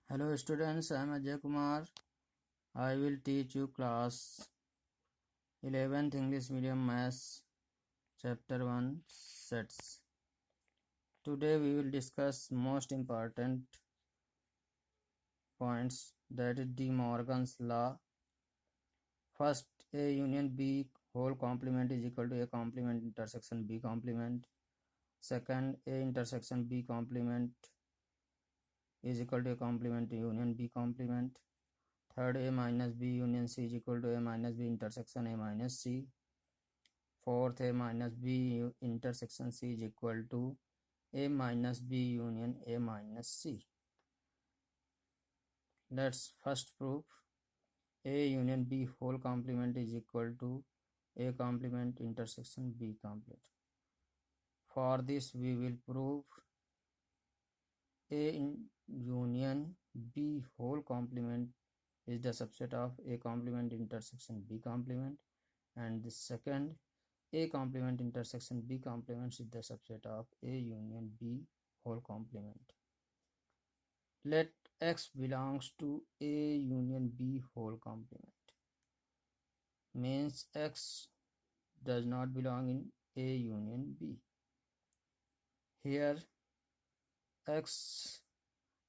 Hello students, I am Ajay Kumar. I will teach you class 11th English Medium Maths Chapter 1 Sets. Today we will discuss most important points, that is De Morgan's law. First, A union B whole complement is equal to A complement intersection B complement. Second, A intersection B complement is equal to A complement union B complement. Third, A minus B union C is equal to A minus B intersection A minus C. Fourth, A minus B intersection C is equal to A minus B union A minus C. Let's first prove A union B whole complement is equal to A complement intersection B complement. For this we will prove A union B whole complement is the subset of A complement intersection B complement, and the second, A complement intersection B complement is the subset of A union B whole complement. Let X belongs to A union B whole complement. Means X does not belong in A union B. Here X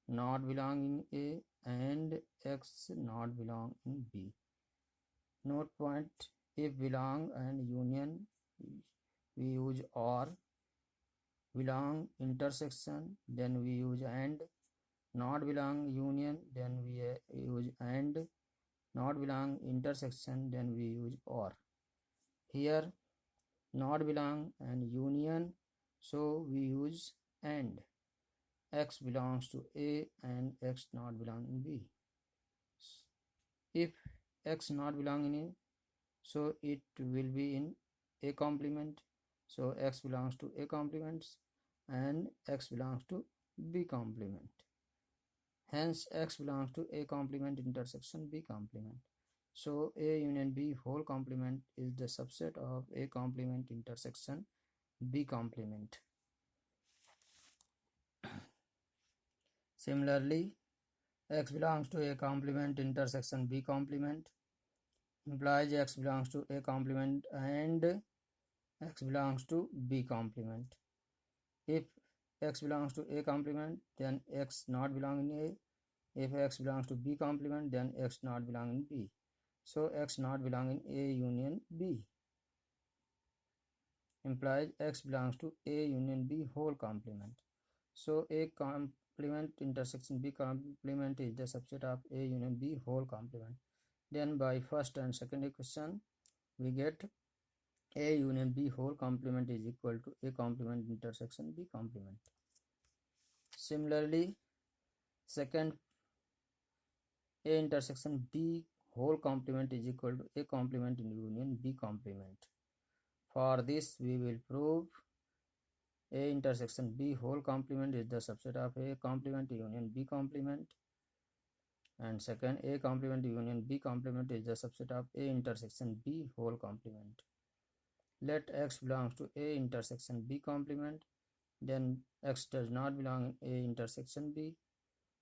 not belong in A and X not belong in B. Note point: if belong and union we use OR, belong intersection then we use AND, not belong union then we use AND, not belong intersection then we use OR. Here not belong and union, so we use AND. X belongs to A and X not belong in B. If X not belong in A, so it will be in A complement, so X belongs to A complements and X belongs to B complement. Hence X belongs to A complement intersection B complement. So A union B whole complement is the subset of A complement intersection B complement. Similarly, X belongs to A complement intersection B complement implies X belongs to A complement and X belongs to B complement. If X belongs to A complement, then X not belong in A. If X belongs to B complement, then X not belong in B. So X not belong in A union B implies X belongs to A union B whole complement. So A complement intersection B complement is the subset of A union B whole complement. Then by first and second equation we get A union B whole complement is equal to A complement intersection B complement. Similarly, second, A intersection B whole complement is equal to A complement in union B complement. For this we will prove A intersection B whole complement is the subset of A complement union B complement, and second, A complement union B complement is the subset of A intersection B whole complement. Let X belongs to A intersection B complement, then X does not belong in A intersection B,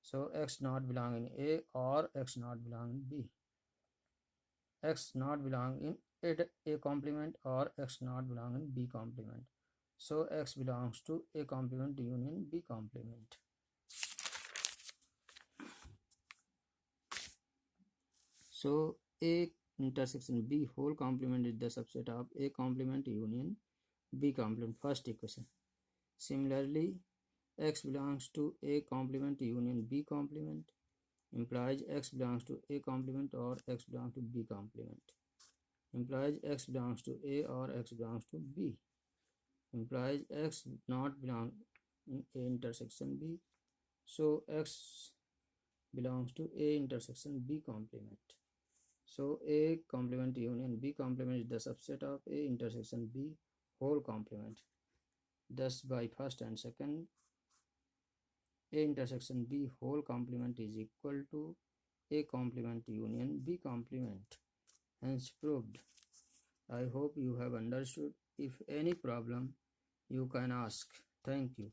so X not belong in A or X not belong in B. X not belong in A complement or X not belong in B complement, so X belongs to A complement union B complement. So A intersection B whole complement is the subset of A complement union B complement, first equation. Similarly, X belongs to A complement union B complement implies X belongs to A complement or X belongs to B complement, implies X belongs to A or X belongs to B, implies X not belong in A intersection B, so X belongs to A intersection B complement. So A complement union B complement is the subset of A intersection B whole complement. Thus by first and second, A intersection B whole complement is equal to A complement union B complement. Hence proved. I hope you have understood. If any problem, you can ask. Thank you.